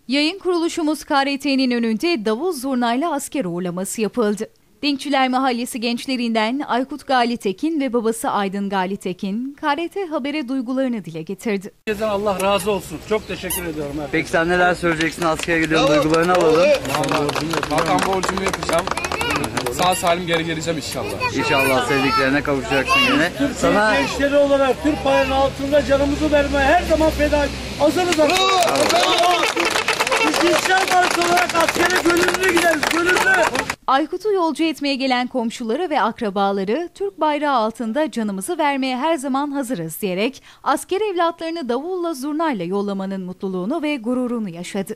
Yayın kuruluşumuz KRT'nin önünde davul zurnayla asker uğurlaması yapıldı. Dinkçiler Mahallesi gençlerinden Aykut Galitekin ve babası Aydın Galitekin, KRT Haber'e duygularını dile getirdi. Allah razı olsun. Çok teşekkür ediyorum. Peki sen neler söyleyeceksin? Askere gidiyorum, duygularını alalım. Vatan borcumu yapacağım. Sağ salim geri geleceğim inşallah. İnşallah sevdiklerine kavuşacaksın yine. Sana gençleri olarak Türk bayrağının altında canımızı vermeye her zaman feda hazırız. Biz İslam barışı olarak askere gönüllü gideriz, gönüllü. Aykut'u yolcu etmeye gelen komşuları ve akrabaları Türk bayrağı altında canımızı vermeye her zaman hazırız diyerek asker evlatlarını davulla zurnayla yollamanın mutluluğunu ve gururunu yaşadı.